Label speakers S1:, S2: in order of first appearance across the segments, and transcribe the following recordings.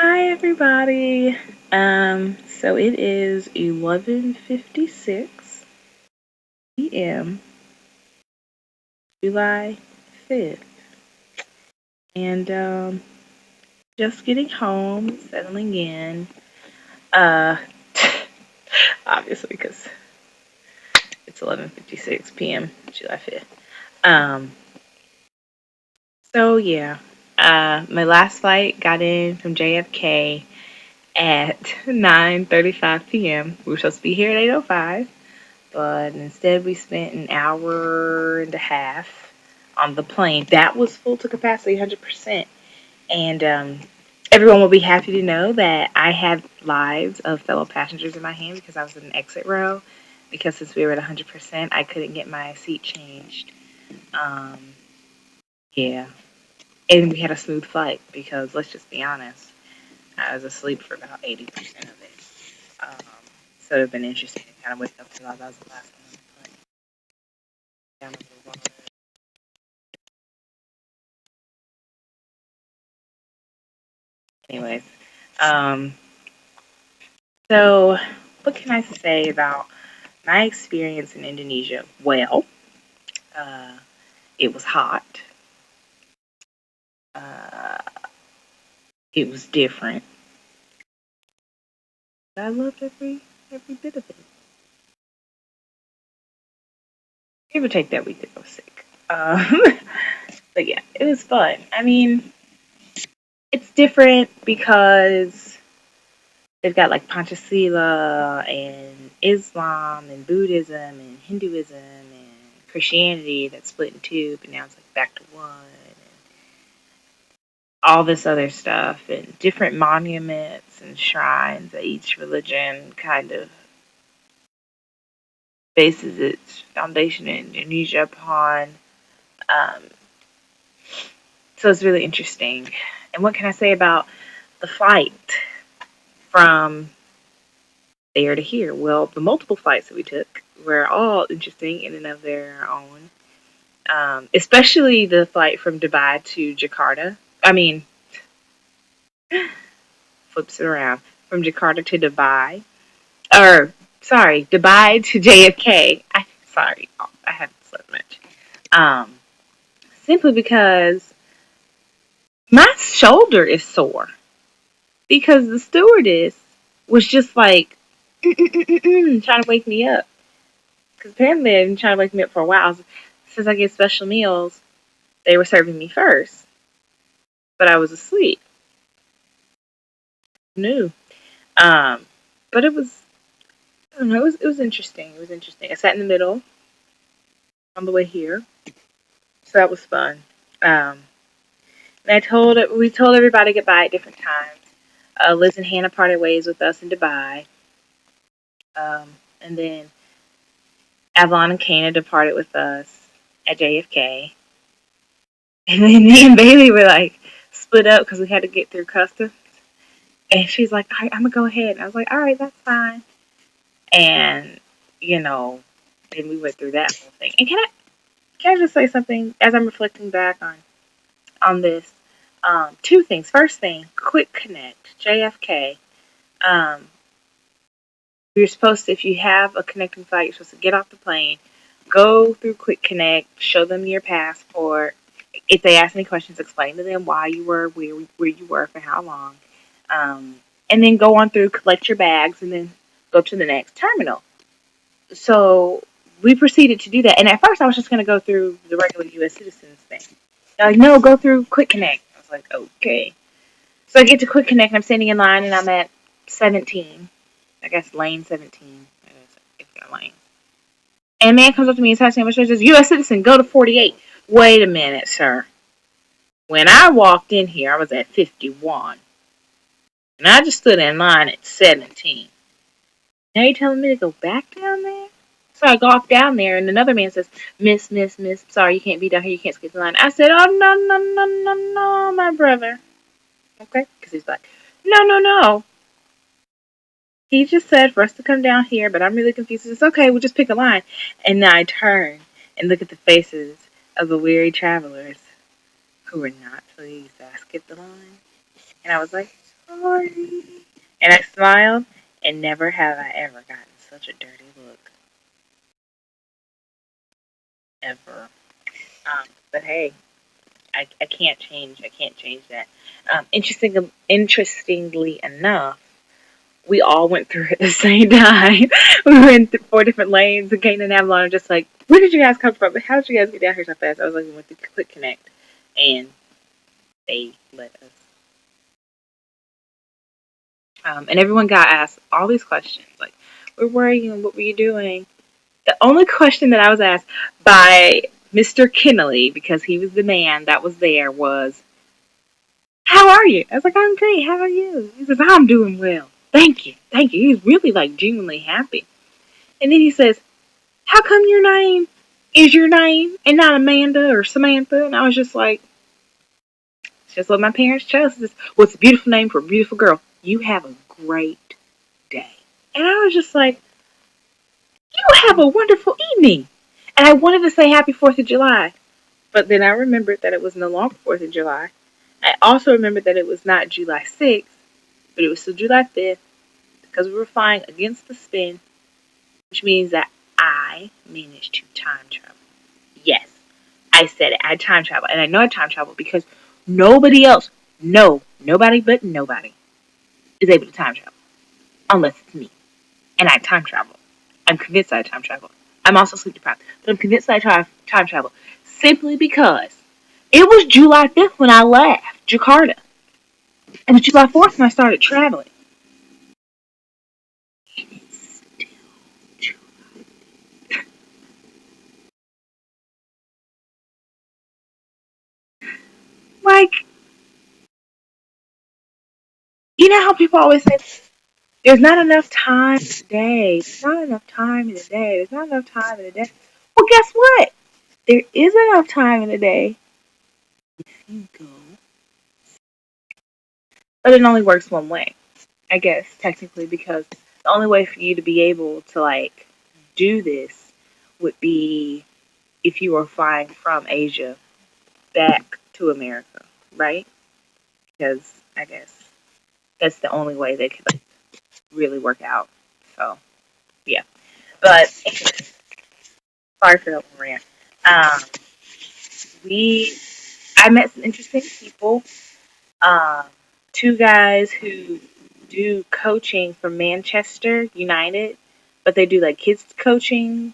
S1: Hi everybody. So it is 11:56 p.m. July 5th, and just getting home, settling in. Uh, obviously because it's 11:56 p.m. July 5th. Um, so yeah. My last flight got in from JFK at 9:35 p.m. We were supposed to be here at 8:05. But instead we spent an hour and a half on the plane. That was full to capacity, 100%. And everyone will be happy to know that I had lives of fellow passengers in my hand because I was in an exit row. Because since we were at 100%, I couldn't get my seat changed. Um, yeah. And we had a smooth flight because let's just be honest, I was asleep for about 80% of it. Um, so it would have been interesting to kind of wake up to that. That was the last one. But, yeah, anyways, um, so what can I say about my experience in Indonesia? Well, uh, it was hot. Uh, it was different. I loved every bit of it. Give or take that week that I was sick. But yeah, it was fun. I mean, it's different because they've got like Panchasila and Islam and Buddhism and Hinduism and Christianity that's split in two, but now it's like back to one. All this other stuff and different monuments and shrines that each religion kind of bases its foundation in Indonesia upon. Um, so it's really interesting. And what can I say about the flight from there to here? Well, the multiple flights that we took were all interesting in and of their own. Especially the flight from Dubai to Jakarta. I mean, flips it around from Jakarta to Dubai, or sorry, Dubai to JFK. Sorry, I haven't slept much. Um, Simply because my shoulder is sore because the stewardess was just like trying to wake me up. Because apparently they've been trying to wake me up for a while. Since I get special meals, they were serving me first, but I was asleep. New. Um, but it was I don't know. It was interesting. It was interesting. I sat in the middle on the way here, so that was fun. Um, and we told everybody goodbye at different times. Liz and Hannah parted ways with us in Dubai, and then Avalon and Kana departed with us at JFK, and then me and Bailey were like split up because we had to get through customs. And she's like, "All right, I'm gonna go ahead." And I was like, "All right, that's fine." And you know, then we went through that whole thing. And can I just say something as I'm reflecting back on this? Two things. First thing, Quick Connect, JFK. Um, you're supposed to, if you have a connecting flight, you're supposed to get off the plane, go through Quick Connect, show them your passport. If they ask any questions, explain to them why you were where you were for how long, um, and then go on through, collect your bags, and then go to the next terminal. So we proceeded to do that. And at first, I was just going to go through the regular U.S. citizens thing. They're like, no, go through Quick Connect. I was like, okay. So I get to Quick Connect, and I'm standing in line, and I'm at 17. I guess lane 17. I guess it's got lane. And a man comes up to me and says, U.S. citizen, go to 48. Wait a minute, sir. When I walked in here, I was at 51. And I just stood in line at 17. Now you're telling me to go back down there? So I go off down there, and another man says, Miss, sorry, you can't be down here. You can't skip the line. I said, oh, no, my brother. Okay? Because he's like, no. He just said for us to come down here, but I'm really confused. It's okay, we'll just pick a line. And then I turn and look at the faces of the weary travelers who were not pleased that I skipped the line. And I was like, sorry. And I smiled, and never have I ever gotten such a dirty look. Ever. But hey, I can't change. I can't change that. Interestingly enough, we all went through it at the same time. We went through 4 different lanes, and Kate and Avalon are just like, "Where did you guys come from? How did you guys get down here so fast?" I was like, "We went to Quick Connect, and they let us." And everyone got asked all these questions, like, "Where were you? And what were you doing?" The only question that I was asked by Mr. Kennelly, because he was the man that was there, was, "How are you?" I was like, "I'm great. How are you?" He says, "I'm doing well. Thank you. Thank you." He's really like genuinely happy. And then he says, "How come your name is your name and not Amanda or Samantha?" And I was just like, "It's just what my parents chose. This, what's a beautiful name for a beautiful girl? You have a great day." And I was just like, "You have a wonderful evening." And I wanted to say Happy 4th of July, but then I remembered that it was no longer 4th of July. I also remembered that it was not July 6th, but it was still July 5th, because we were flying against the spin, which means that I managed to time travel. Yes, I said it. I time travel. And I know I time travel because nobody else, nobody but nobody is able to time travel. Unless it's me. And I time travel. I'm convinced I time travel. I'm also sleep deprived. But I'm convinced I time travel. Simply because it was July 5th when I left Jakarta. And it was July 4th when I started traveling. And it's still like, you know how people always say, there's not enough time in the day. There's not enough time in the day. There's not enough time in the day. Well, guess what? There is enough time in the day if you go. But it only works one way, I guess, technically, because the only way for you to be able to, like, do this would be if you were flying from Asia back to America, right? Because I guess that's the only way they could, like, really work out. So, yeah. But, sorry for that rant. Um, we I met some interesting people. Um, 2 guys who do coaching for Manchester United, but they do like kids coaching,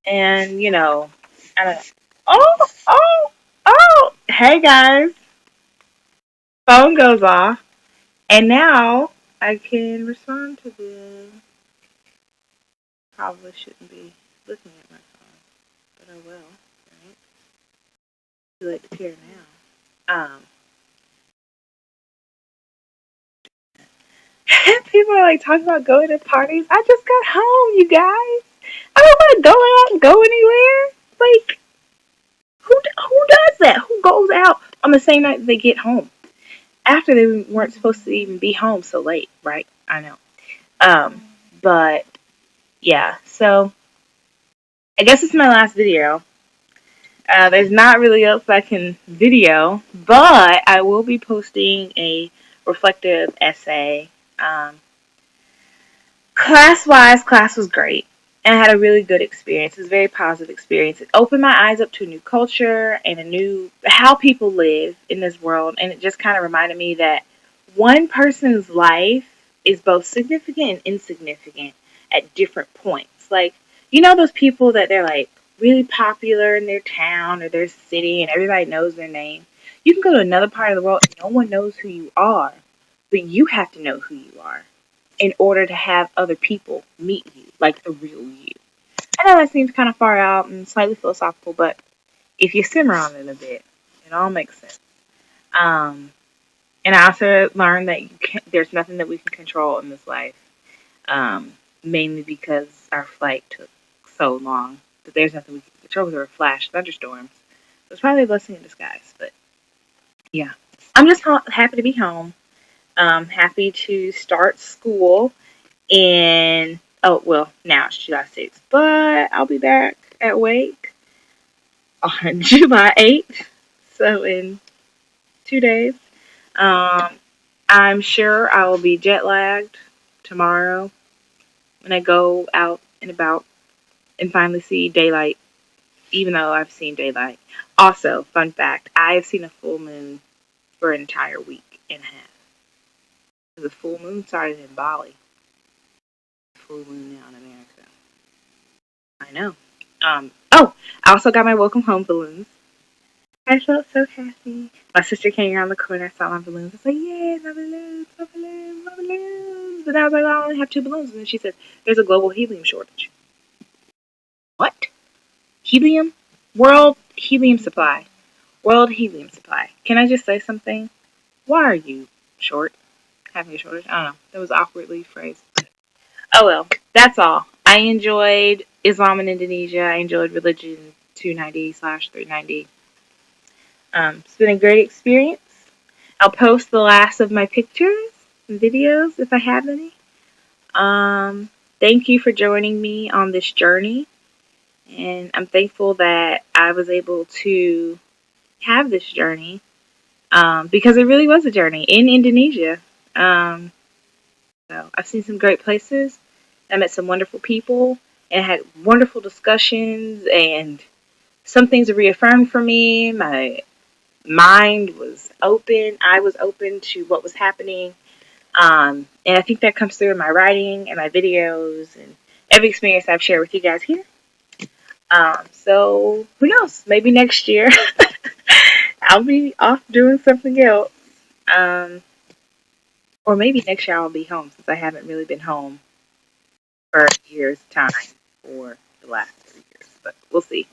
S1: and I don't know. Oh! Hey guys, phone goes off, and now I can respond to them. Probably shouldn't be looking at my phone, but I will. Right? Too late to care now. People are like talking about going to parties. I just got home, you guys. I don't want to go out and go anywhere. Like, who does that? Who goes out on the same night they get home after they weren't supposed to even be home so late, right? I know. Um, but yeah. So I guess it's my last video. There's not really else I can video, but I will be posting a reflective essay. Class was great. And I had a really good experience. It was a very positive experience. It opened my eyes up to a new culture and a new how people live in this world. And it just kind of reminded me that one person's life is both significant and insignificant at different points. Like, those people that they're like really popular in their town or their city and everybody knows their name. You can go to another part of the world and no one knows who you are, but you have to know who you are in order to have other people meet you, like the real you. I know that seems kind of far out and slightly philosophical, but if you simmer on it a bit, it all makes sense. Um, and I also learned that there's nothing that we can control in this life, mainly because our flight took so long. That there's nothing we can control because there were flash thunderstorms. So it's probably a blessing in disguise, but yeah. I'm just happy to be home. Happy to start school. And oh well, now it's July 6th, but I'll be back at Wake on July 8th, so in 2 days. Um, I'm sure I will be jet lagged tomorrow when I go out and about and finally see daylight, even though I've seen daylight. Also, fun fact, I have seen a full moon for an entire week and a half. The full moon started in Bali. Full moon now in America. I know. Oh, I also got my welcome home balloons. I felt so happy. My sister came around the corner, saw my balloons. I was like, "Yay, my balloons, my balloons, my balloons!" And I was like, "I only have 2 balloons." And then she said, "There's a global helium shortage." What? Helium? World helium supply. World helium supply. Can I just say something? Why are you short? Having a shortage? I don't know. That was awkwardly phrased. Oh well, that's all. I enjoyed Islam in Indonesia. I enjoyed Religion 290/390. It's been a great experience. I'll post the last of my pictures and videos if I have any. Thank you for joining me on this journey. And I'm thankful that I was able to have this journey because it really was a journey in Indonesia. Um, so I've seen some great places. I met some wonderful people and had wonderful discussions. And some things were reaffirmed for me. My mind was open. I was open to what was happening. And I think that comes through in my writing and my videos and every experience I've shared with you guys here. So who knows? Maybe next year I'll be off doing something else. Um, or maybe next year I'll be home since I haven't really been home for a year's time for the last 3 years. But we'll see.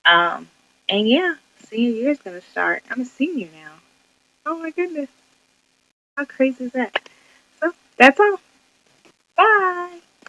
S1: Um, and yeah, senior year is gonna start. I'm a senior now. Oh my goodness, how crazy is that? So that's all. Bye.